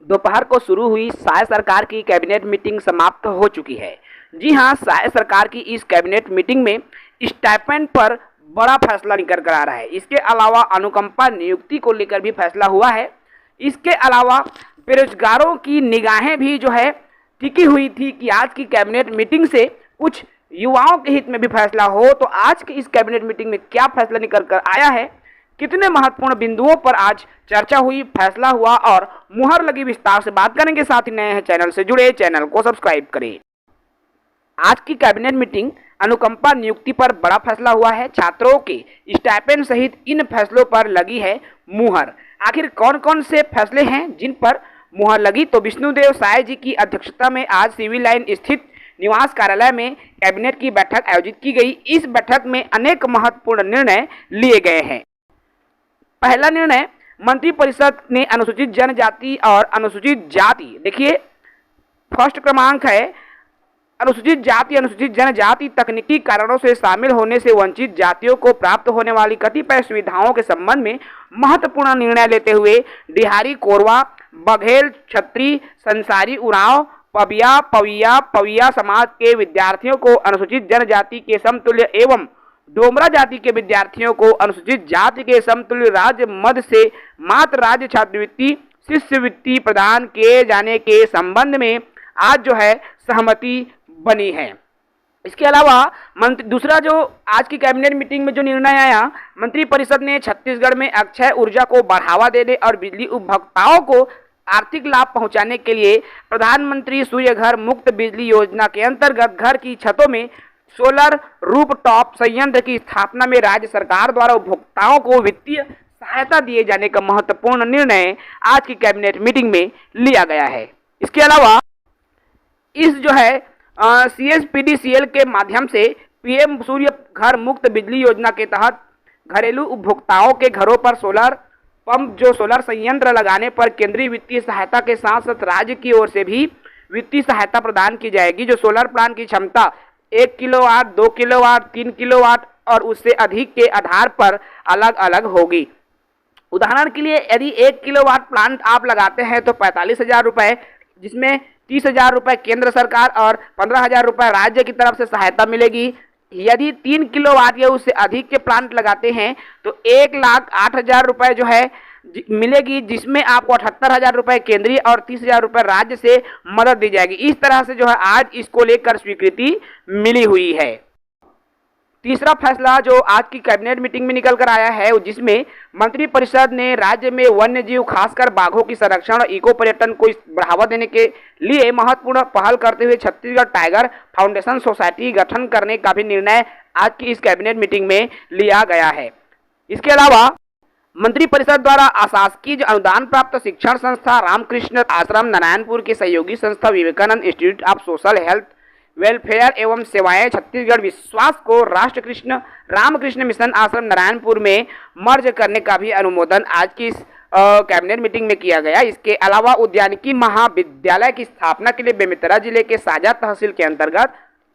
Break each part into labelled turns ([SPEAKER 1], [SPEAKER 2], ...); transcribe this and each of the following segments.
[SPEAKER 1] दोपहर को शुरू हुई साय सरकार की कैबिनेट मीटिंग समाप्त हो चुकी है। जी हां, साय सरकार की इस कैबिनेट मीटिंग में स्टाइपेंड पर बड़ा फैसला निकल कर आ रहा है। इसके अलावा अनुकंपा नियुक्ति को लेकर भी फैसला हुआ है। इसके अलावा बेरोजगारों की निगाहें भी जो है टिकी हुई थी कि आज की कैबिनेट मीटिंग से कुछ युवाओं के हित में भी फैसला हो। तो आज की इस कैबिनेट मीटिंग में क्या फैसला निकल कर आया है, कितने महत्वपूर्ण बिंदुओं पर आज चर्चा हुई, फैसला हुआ और मुहर लगी, विस्तार से बात करेंगे। साथ ही नए हैं चैनल से जुड़े, चैनल को सब्सक्राइब करें। आज की कैबिनेट मीटिंग अनुकंपा नियुक्ति पर बड़ा फैसला हुआ है। छात्रों के स्टाइपेंड सहित इन फैसलों पर लगी है मुहर। आखिर कौन कौन से फैसले हैं जिन पर मुहर लगी? तो विष्णुदेव साय जी की अध्यक्षता में आज सिविल लाइन स्थित निवास कार्यालय में कैबिनेट की बैठक आयोजित की गई। इस बैठक में अनेक महत्वपूर्ण निर्णय लिए गए हैं। पहला निर्णय, मंत्रिपरिषद ने अनुसूचित जनजाति और अनुसूचित जाति, देखिए फर्स्ट क्रमांक है, अनुसूचित जाति अनुसूचित जनजाति तकनीकी कारणों से शामिल होने से वंचित जातियों को प्राप्त होने वाली कतिपय सुविधाओं के संबंध में महत्वपूर्ण निर्णय लेते हुए डिहारी, कोरवा, बघेल, छत्री, संसारी, उरांव, पविया समाज के विद्यार्थियों को अनुसूचित जनजाति के समतुल्य एवं डोमरा जाति के विद्यार्थियों को अनुसूचित जाति के समतुल्य राज्य मद से मात्र राज्य छात्रवृत्ति, शिष्यवृत्ति प्रदान किए जाने के संबंध में आज जो है सहमति बनी है। इसके अलावा दूसरा जो आज की कैबिनेट मीटिंग में जो निर्णय आया, मंत्रिपरिषद ने छत्तीसगढ़ में अक्षय ऊर्जा को बढ़ावा देने और बिजली उपभोक्ताओं को आर्थिक लाभ पहुंचाने के लिए प्रधानमंत्री सूर्य घर मुक्त बिजली योजना के अंतर्गत घर की छतों में सोलर रूफटॉप संयंत्र की स्थापना में राज्य सरकार द्वारा उपभोक्ताओं को वित्तीय सहायता दिए जाने का महत्वपूर्ण निर्णय आज की कैबिनेट मीटिंग में लिया गया है। इसके अलावा इस जो है CSPDCL के माध्यम से PM सूर्य घर मुक्त बिजली योजना के तहत घरेलू उपभोक्ताओं के घरों पर सोलर पंप जो सोलर संयंत्र लगाने पर केंद्रीय वित्तीय सहायता के साथ साथ राज्य की ओर से भी वित्तीय सहायता प्रदान की जाएगी। जो सोलर प्लांट की क्षमता 1 किलोवाट, 2 किलोवाट, 3 किलोवाट और उससे अधिक के आधार पर अलग अलग होगी। उदाहरण के लिए यदि 1 किलोवाट प्लांट आप लगाते हैं तो 45,000 रुपये, जिसमें 30,000 रुपये केंद्र सरकार और 15,000 रुपये राज्य की तरफ से सहायता मिलेगी। यदि 3 किलोवाट या उससे अधिक के प्लांट लगाते हैं तो 1,08,000 रुपये जो है मिलेगी, जिसमें आपको 78,000 रुपये केंद्रीय और 30,000 रुपये राज्य से मदद दी जाएगी। इस तरह से जो है आज इसको लेकर स्वीकृति मिली हुई है। तीसरा फैसला जो आज की कैबिनेट मीटिंग में निकल कर आया है, जिसमें मंत्रिपरिषद ने राज्य में वन्य जीव खासकर बाघों की संरक्षण और इको पर्यटन को बढ़ावा देने के लिए महत्वपूर्ण पहल करते हुए छत्तीसगढ़ टाइगर फाउंडेशन सोसाइटी गठन करने का भी निर्णय आज की इस कैबिनेट मीटिंग में लिया गया है। इसके अलावा मंत्रिपरिषद द्वारा अशासकीय अनुदान प्राप्त शिक्षण संस्था रामकृष्ण आश्रम नारायणपुर की सहयोगी संस्था Vivekananda institute of social health welfare एवं सेवाएं छत्तीसगढ़ विश्वास को रामकृष्ण मिशन आश्रम नारायणपुर में मर्ज करने का भी अनुमोदन आज की इस कैबिनेट मीटिंग में किया गया। इसके अलावा उद्यानिकी महाविद्यालय की स्थापना के लिए बेमेतरा जिले के साजा तहसील के अंतर्गत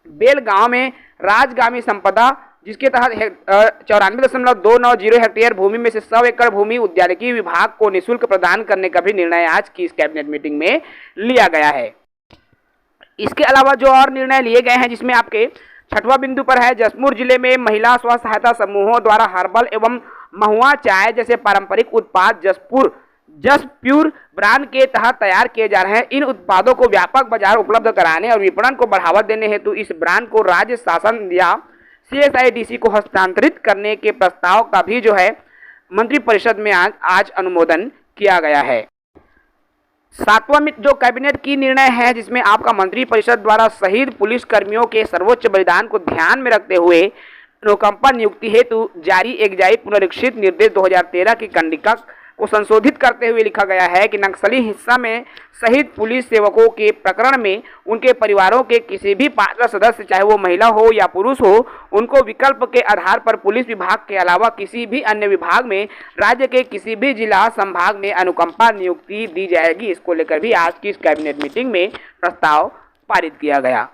[SPEAKER 1] बेल गांव में राजगामी संपदा, जिसके तहत 94.290 हेक्टेयर भूमि में से 100 एकड़ भूमि उद्यानिकी विभाग को निःशुल्क प्रदान करने का भी निर्णय आज की इस कैबिनेट मीटिंग में लिया गया है। इसके अलावा जो और निर्णय लिए गए हैं, जिसमें आपके छठवां बिंदु पर है, जसपुर जिले में महिला स्व सहायता समूहों द्वारा हर्बल एवं महुआ चाय जैसे पारंपरिक उत्पाद जसप्यूर ब्रांड के तहत तैयार किए जा रहे हैं। इन उत्पादों को व्यापक बाजार उपलब्ध कराने और विपणन को बढ़ावा देने हेतु इस ब्रांड को राज्य शासन या CSIDC को हस्तांतरित करने के प्रस्ताव का भी जो है मंत्रिपरिषद में आज अनुमोदन किया गया है। सातवां जो कैबिनेट की निर्णय है, जिसमें आपका मंत्रिपरिषद द्वारा शहीद पुलिस कर्मियों के सर्वोच्च बलिदान को ध्यान में रखते हुए अनुकंपा नियुक्ति हेतु जारी एकजाई पुनरीक्षित निर्देश 2013 की कंडिका को संशोधित करते हुए लिखा गया है कि नक्सली हिंसा में शहीद पुलिस सेवकों के प्रकरण में उनके परिवारों के किसी भी पात्र सदस्य, चाहे वो महिला हो या पुरुष हो, उनको विकल्प के आधार पर पुलिस विभाग के अलावा किसी भी अन्य विभाग में राज्य के किसी भी जिला संभाग में अनुकंपा नियुक्ति दी जाएगी। इसको लेकर भी आज की इस कैबिनेट मीटिंग में प्रस्ताव पारित किया गया।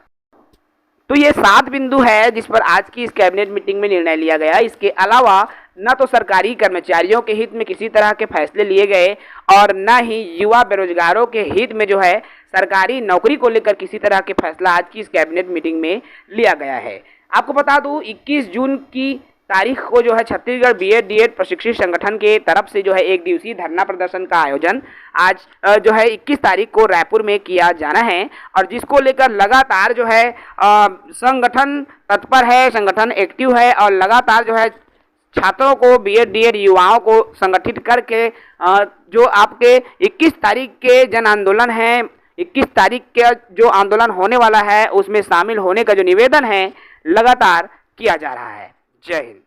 [SPEAKER 1] तो ये 7 बिंदु है जिस पर आज की इस कैबिनेट मीटिंग में निर्णय लिया गया। इसके अलावा न तो सरकारी कर्मचारियों के हित में किसी तरह के फैसले लिए गए और न ही युवा बेरोजगारों के हित में जो है सरकारी नौकरी को लेकर किसी तरह के फैसला आज की इस कैबिनेट मीटिंग में लिया गया है। आपको बता दूं 21 जून की तारीख को जो है छत्तीसगढ़ बीएड डीएड प्रशिक्षित संगठन के तरफ से जो है एक दिवसीय धरना प्रदर्शन का आयोजन आज जो है 21 तारीख को रायपुर में किया जाना है और जिसको लेकर लगातार जो है संगठन तत्पर है, संगठन एक्टिव है और लगातार जो है छात्रों को बीएड डीएड युवाओं को संगठित करके जो आपके 21 तारीख के जन आंदोलन है, 21 तारीख का जो आंदोलन होने वाला है उसमें शामिल होने का जो निवेदन है लगातार किया जा रहा है। जय हिंद।